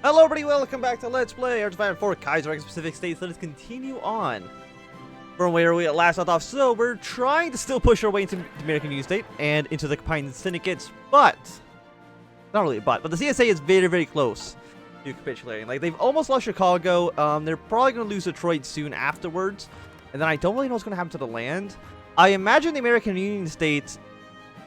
Hello everybody, welcome back to Let's Play HOI4 Kaiserreich Pacific States. Let us continue on from where we last left off. So we're trying to still push our way into the American Union State and into the combined syndicates, but not really but the CSA is very, very close to capitulating. Like, they've almost lost Chicago. They're probably going to lose Detroit soon afterwards, and then I don't really know what's going to happen to the land. I imagine the American Union State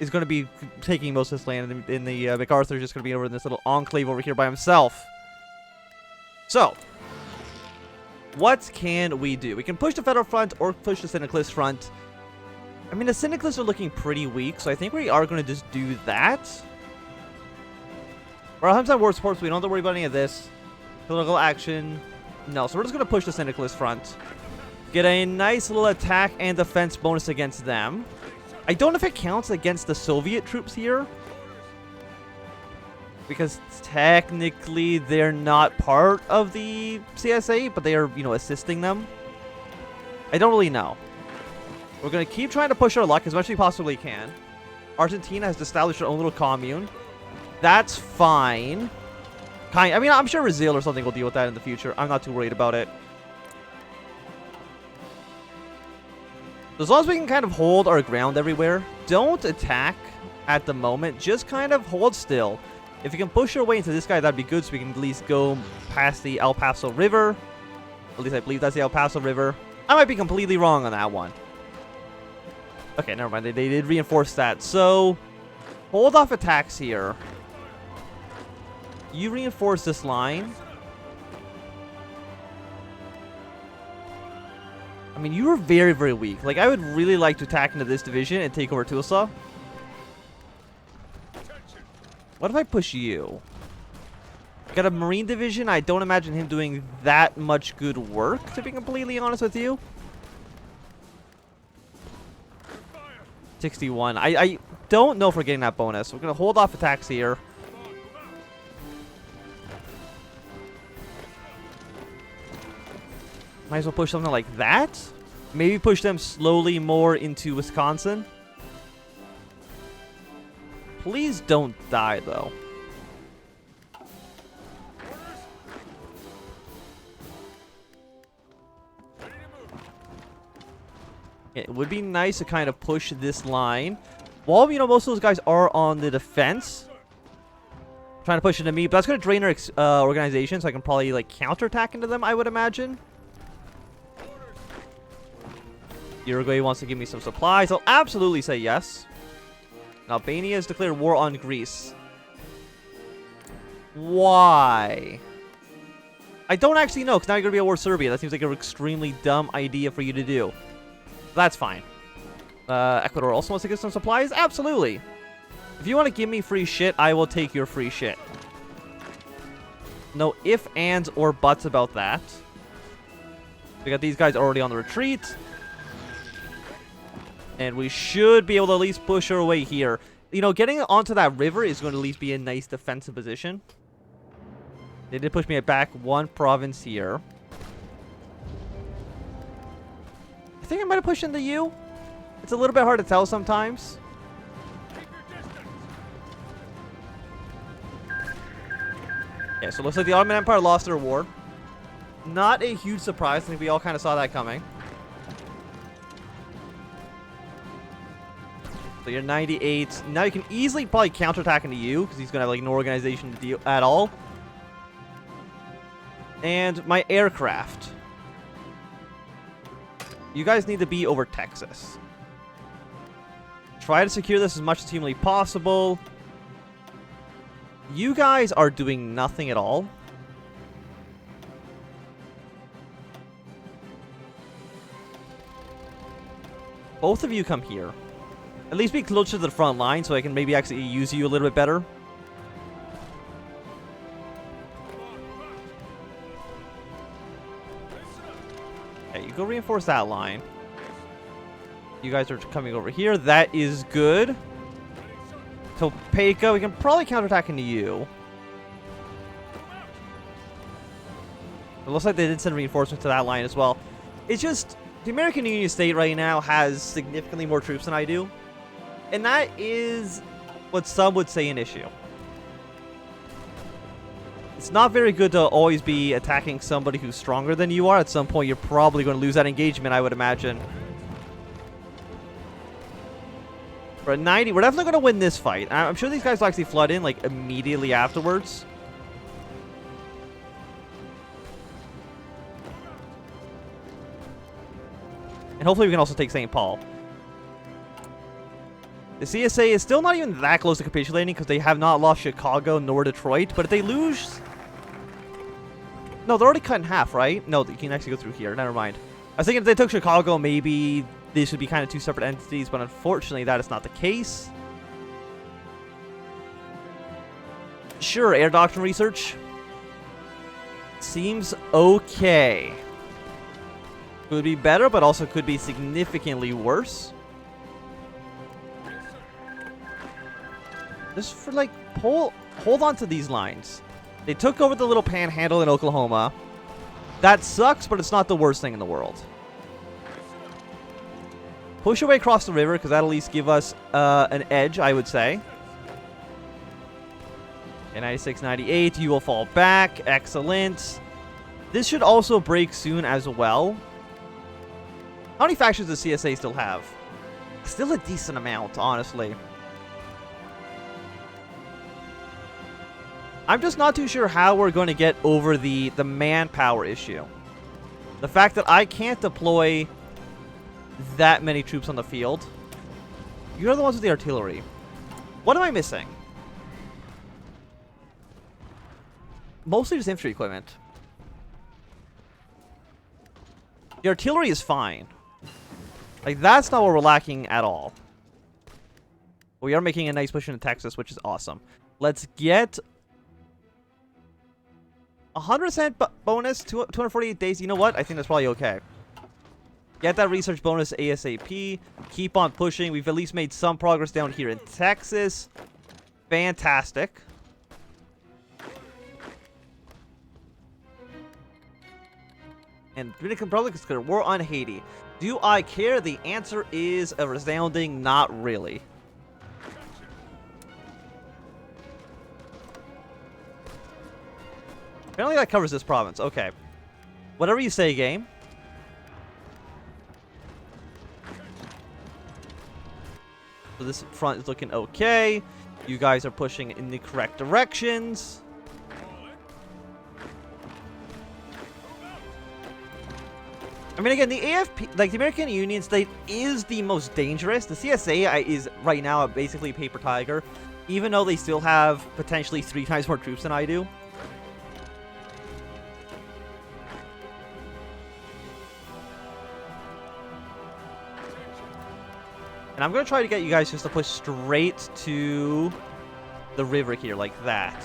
is going to be taking most of this land, and the MacArthur is just going to be over in this little enclave over here by himself. So, what can we do? We can push the Federal Front or push the Syndicalist Front. I mean, the Syndicalists are looking pretty weak, so I think we are going to just do that. We're 100% war support, so we don't have to worry about any of this. Political action. No, so we're just going to push the Syndicalist Front. Get a nice little attack and defense bonus against them. I don't know if it counts against the Soviet troops here, because technically they're not part of the CSA, but they are, you know, assisting them. I don't really know. We're going to keep trying to push our luck as much as we possibly can. Argentina has established their own little commune. That's fine. I mean, I'm sure Brazil or something will deal with that in the future. I'm not too worried about it. As long as we can kind of hold our ground everywhere, don't attack at the moment. Just kind of hold still. If you can push our way into this guy, that'd be good, so we can at least go past the El Paso River. At least I believe that's the El Paso River. I might be completely wrong on that one. Okay, never mind. They did reinforce that. So, hold off attacks here. You reinforce this line. I mean, you are very, very weak. Like, I would really like to attack into this division and take over Tulsa. What if I push you? Got a Marine division. I don't imagine him doing that much good work, to be completely honest with you. 61. I don't know if we're getting that bonus. We're going to hold off attacks here. Might as well push something like that. Maybe push them slowly more into Wisconsin. Please don't die, though. It would be nice to kind of push this line. While, you know, most of those guys are on the defense. Trying to push into me, but that's going to drain our organization, so I can probably, like, counterattack into them, I would imagine. Uruguay wants to give me some supplies. I'll absolutely say yes. Albania has declared war on Greece. Why? I don't actually know, because now you're going to be at war with Serbia. That seems like an extremely dumb idea for you to do. That's fine. Ecuador also wants to get some supplies? Absolutely. If you want to give me free shit, I will take your free shit. No ifs, ands, or buts about that. We got these guys already on the retreat. And we should be able to at least push our way here. You know, getting onto that river is going to at least be a nice defensive position. They did push me back one province here. I think I might have pushed into you. It's a little bit hard to tell sometimes. Yeah, so it looks like the Ottoman Empire lost their war. Not a huge surprise. I think we all kind of saw that coming. So you're 98. Now you can easily probably counterattack into you, because he's going to have like no organization to deal at all. And my aircraft. You guys need to be over Texas. Try to secure this as much as humanly possible. You guys are doing nothing at all. Both of you come here. At least be closer to the front line so I can maybe actually use you a little bit better. Okay, you go reinforce that line. You guys are coming over here. That is good. Topeka, we can probably counterattack into you. It looks like they did send reinforcements to that line as well. It's just, the American Union State right now has significantly more troops than I do. And that is what some would say an issue. It's not very good to always be attacking somebody who's stronger than you are. At some point, you're probably going to lose that engagement, I would imagine. We're at 90. We're definitely going to win this fight. I'm sure these guys will actually flood in, like, immediately afterwards. And hopefully we can also take St. Paul. The CSA is still not even that close to capitulating because they have not lost Chicago nor Detroit. But if they lose... No, they're already cut in half, right? No, you can actually go through here. Never mind. I was thinking if they took Chicago, maybe these would be kind of two separate entities. But unfortunately, that is not the case. Sure, air doctrine research. Seems okay. Could be better, but also could be significantly worse. Just for, like, hold on to these lines. They took over the little panhandle in Oklahoma. That sucks, but it's not the worst thing in the world. Push your way across the river, because that'll at least give us an edge, I would say. Okay, 96, 98. You will fall back. Excellent. This should also break soon as well. How many factions does CSA still have? Still a decent amount, honestly. I'm just not too sure how we're going to get over the manpower issue. The fact that I can't deploy that many troops on the field. You're the ones with the artillery. What am I missing? Mostly just infantry equipment. The artillery is fine. Like, that's not what we're lacking at all. We are making a nice push into Texas, which is awesome. Let's get 100% bonus, 248 days. You know what? I think that's probably okay. Get that research bonus ASAP. Keep on pushing. We've at least made some progress down here in Texas. Fantastic. And Dominican Republic is good. War on Haiti. Do I care? The answer is a resounding not really. Apparently that covers this province. Okay. Whatever you say, game. So this front is looking okay. You guys are pushing in the correct directions. I mean, again, the AFP, like the American Union state, is the most dangerous. The CSA is right now basically a paper tiger, even though they still have potentially 3 times more troops than I do. And I'm going to try to get you guys just to push straight to the river here, like that.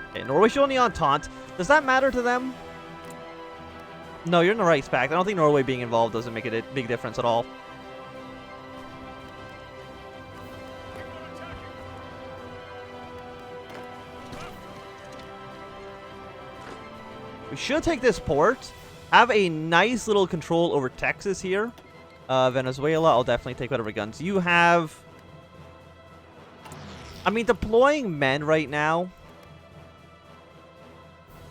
Okay, Norway showing the Entente. Does that matter to them? No, you're in the Reichspakt. I don't think Norway being involved doesn't make a big difference at all. We should take this port. Have a nice little control over Texas here. Venezuela, I'll definitely take whatever guns you have. I mean, deploying men right now.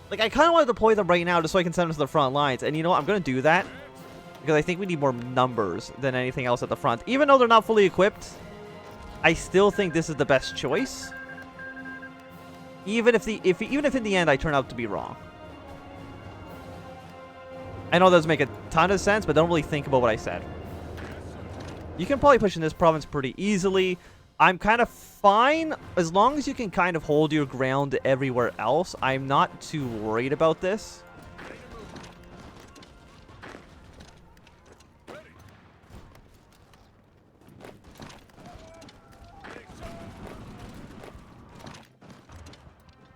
Like, I kind of want to deploy them right now just so I can send them to the front lines. And you know what? I'm going to do that. Because I think we need more numbers than anything else at the front. Even though they're not fully equipped, I still think this is the best choice. Even if in the end I turn out to be wrong. I know that doesn't make a ton of sense, but don't really think about what I said. You can probably push in this province pretty easily. I'm kind of fine as long as you can kind of hold your ground everywhere else. I'm not too worried about this.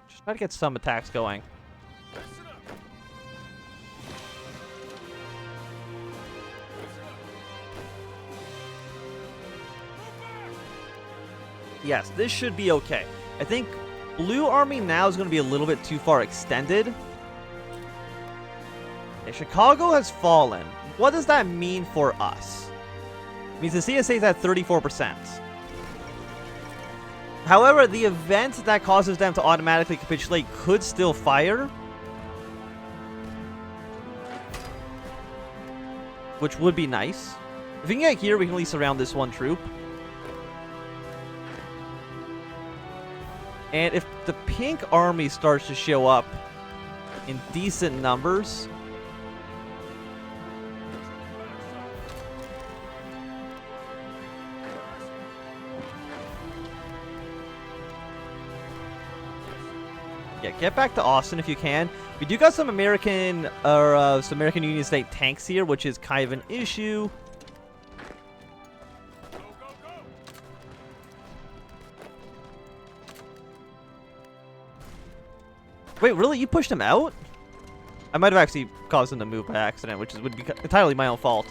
Just try to get some attacks going. Yes, this should be okay. I think Blue Army now is going to be a little bit too far extended. Okay, Chicago has fallen. What does that mean for us? It means the CSA is at 34%. However, the event that causes them to automatically capitulate could still fire, which would be nice. If we can get here, we can at least surround this one troop. And if the pink army starts to show up in decent numbers, yeah, get back to Austin if you can. We do got some American Union State tanks here, which is kind of an issue. Wait, really? You pushed him out? I might have actually caused him to move by accident, which would be entirely my own fault.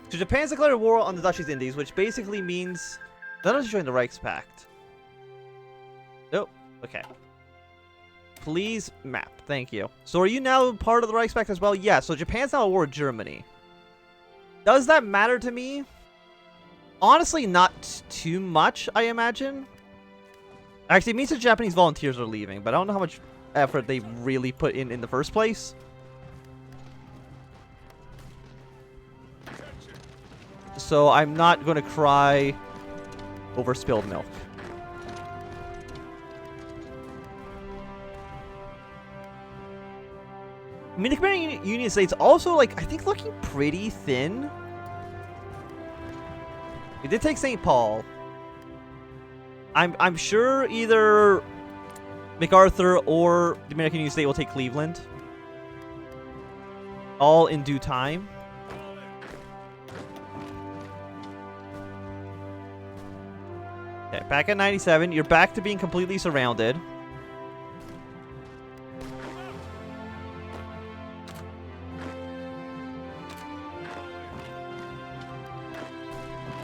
So Japan's declared war on the Dutch East Indies, which basically means none of us join the Reichspact. Nope. Okay. Please map. Thank you. So are you now part of the Reichspact as well? Yeah, so Japan's now at war with Germany. Does that matter to me? Honestly, not too much, I imagine. Actually, it means the Japanese volunteers are leaving, but I don't know how much effort they really put in the first place. So I'm not going to cry over spilled milk. I mean, the American Union States also, like, I think looking pretty thin. We did take St. Paul. I'm sure either MacArthur or the American Union State will take Cleveland. All in due time. Okay, back at 97. You're back to being completely surrounded.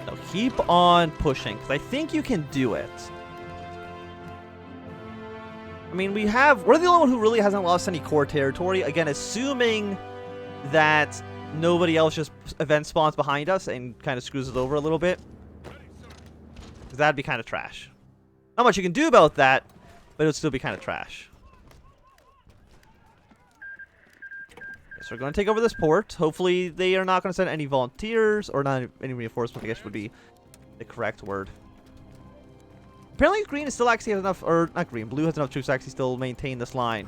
So keep on pushing, because I think you can do it. I mean, we're the only one who really hasn't lost any core territory. Again, assuming that nobody else just event spawns behind us and kind of screws it over a little bit. Because that'd be kind of trash. Not much you can do about that, but it would still be kind of trash. Okay, so we're going to take over this port. Hopefully they are not going to send any volunteers, or not any reinforcements, I guess would be the correct word. Apparently green is still actually has enough, or not green, blue has enough troops to actually still maintain this line.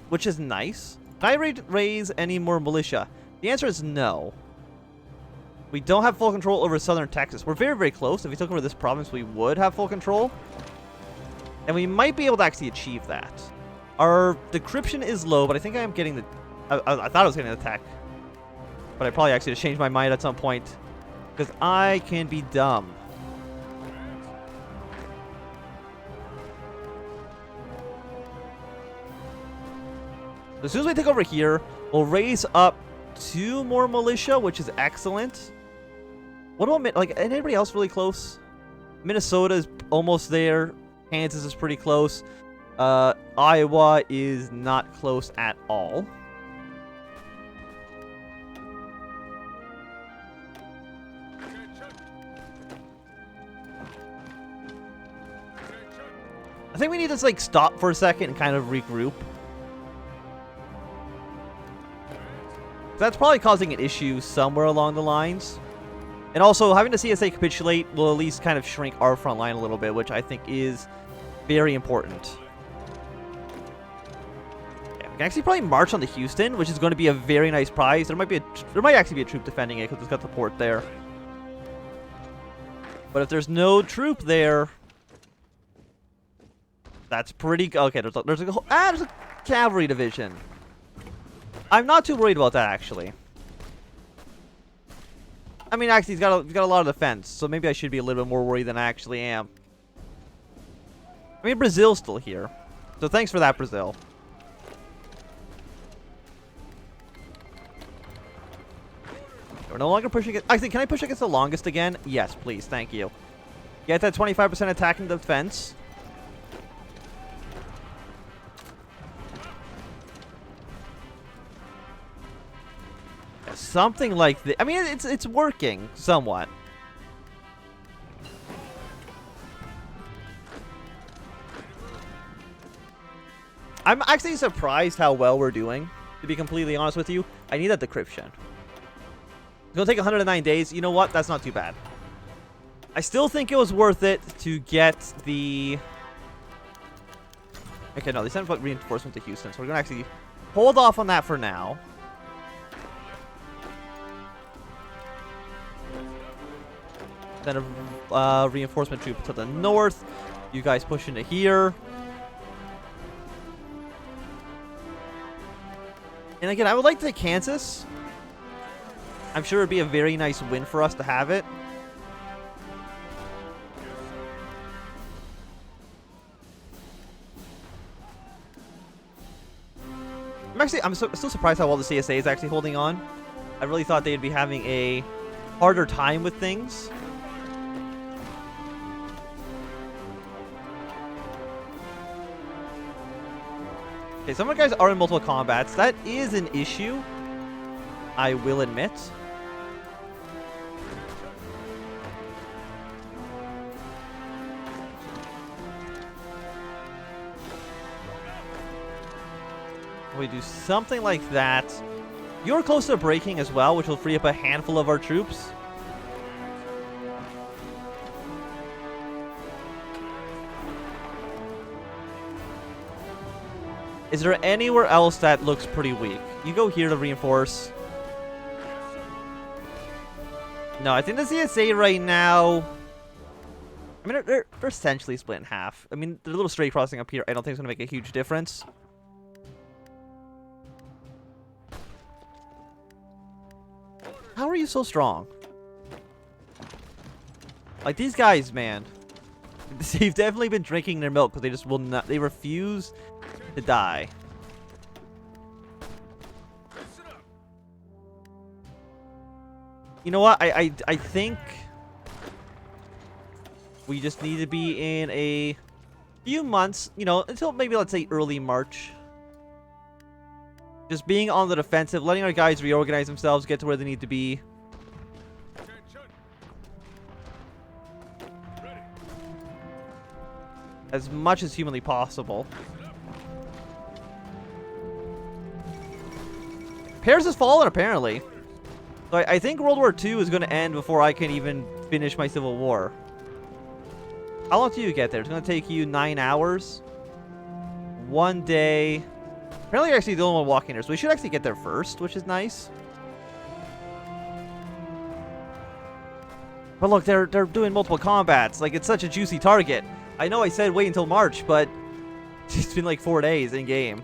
Which is nice. Can I raise any more militia? The answer is no. We don't have full control over southern Texas. We're very, very close. If we took over this province, we would have full control. And we might be able to actually achieve that. Our decryption is low, but I think I am getting the... I thought I was getting an attack. But I probably actually just changed my mind at some point. Because I can be dumb. As soon as we take over here, we'll raise up 2 more militia, which is excellent. What about, like, anybody else really close? Minnesota is almost there. Kansas is pretty close. Iowa is not close at all. I think we need to, like, stop for a second and kind of regroup. That's probably causing an issue somewhere along the lines. And also, having the CSA capitulate will at least kind of shrink our front line a little bit, which I think is very important. Okay, we can actually probably march on to Houston, which is going to be a very nice prize. There might actually be a troop defending it, because it's got the port there. But if there's no troop there, that's pretty... Okay, there's a cavalry division. I'm not too worried about that, actually. I mean, actually, he's got a lot of defense, so maybe I should be a little bit more worried than I actually am. I mean, Brazil's still here, so thanks for that, Brazil. We're no longer pushing it. Actually, can I push against the longest again? Yes, please. Thank you. Get that 25% attack and defense. Something like this. I mean, it's working somewhat. I'm actually surprised how well we're doing, to be completely honest with you. I need that decryption. It's going to take 109 days. You know what? That's not too bad. I still think it was worth it to get the... Okay, no, they sent reinforcement to Houston, so we're going to actually hold off on that for now. Then a reinforcement troop to the north. You guys push into here. And again, I would like to take Kansas. I'm sure it'd be a very nice win for us to have it. I'm still surprised how well the CSA is actually holding on. I really thought they'd be having a harder time with things. Okay, some of the guys are in multiple combats. That is an issue, I will admit. We do something like that. You're close to breaking as well, which will free up a handful of our troops. Is there anywhere else that looks pretty weak? You go here to reinforce. No, I think the CSA right now... I mean, they're essentially split in half. I mean, they're a little straight crossing up here. I don't think it's going to make a huge difference. How are you so strong? Like, these guys, man. They've definitely been drinking their milk, because they just will not... They refuse to die. You know what? I think we just need to be in a few months, you know, until maybe, let's say, early March. Just being on the defensive, letting our guys reorganize themselves, get to where they need to be. As much as humanly possible. Paris has fallen, apparently. So I think World War II is going to end before I can even finish my Civil War. How long do you get there? It's going to take you 9 hours. 1 day. Apparently you're actually the only one walking there, so we should actually get there first, which is nice. But look, they're doing multiple combats. Like, it's such a juicy target. I know I said wait until March, but it's been like 4 days in game.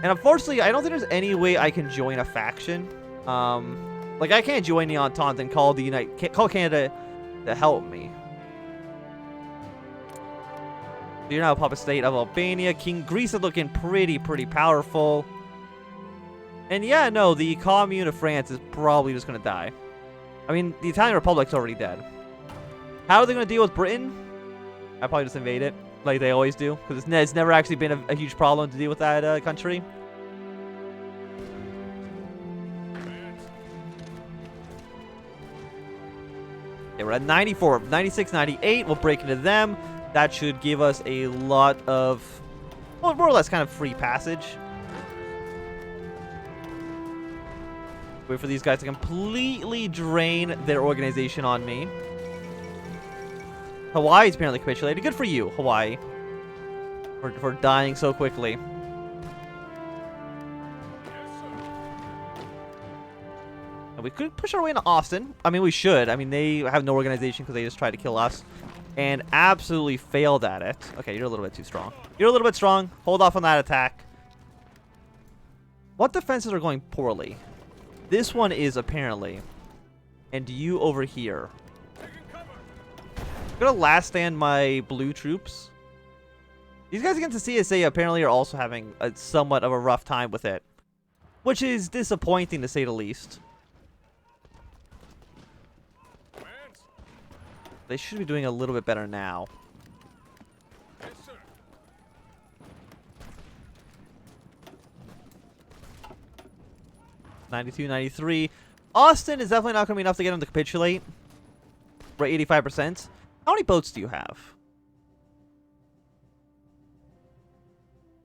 And unfortunately, I don't think there's any way I can join a faction. Like, I can't join the Entente and call Canada to help me. You're now a puppet state of Albania. King Greece is looking pretty powerful. And yeah, no, the Commune of France is probably just going to die. I mean, the Italian Republic's already dead. How are they going to deal with Britain? I probably just invade it, like they always do. Because it's never actually been a huge problem to deal with that country. Okay, we're at 94, 96, 98. We'll break into them. That should give us a lot of, well, more or less kind of free passage. Wait for these guys to completely drain their organization on me. Hawaii's apparently capitulated. Good for you, Hawaii. For dying so quickly. And we could push our way into Austin. I mean, we should. I mean, they have no organization because they just tried to kill us. And absolutely failed at it. Okay, you're a little bit too strong. You're a little bit strong. Hold off on that attack. What defenses are going poorly? This one is apparently. And you over here. I'm gonna last stand my blue troops. These guys against the CSA apparently are also having somewhat of a rough time with it. Which is disappointing to say the least. They should be doing a little bit better now. Yes, sir. 92, 93. Austin is definitely not going to be enough to get them to capitulate. We're at 85%. How many boats do you have?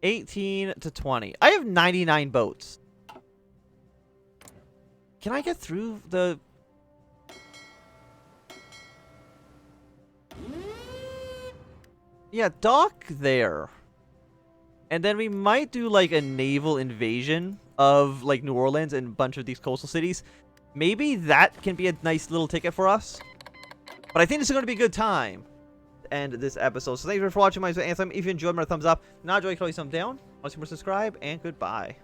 18 to 20. I have 99 boats. Can I get through the... Yeah, dock there. And then we might do like a naval invasion of like New Orleans and a bunch of these coastal cities. Maybe that can be a nice little ticket for us. But I think this is going to be a good time to end this episode. So thank you for watching my Anthem. If you enjoyed, my thumbs up. Not enjoyed, thumb down. Want to see more, subscribe, and goodbye.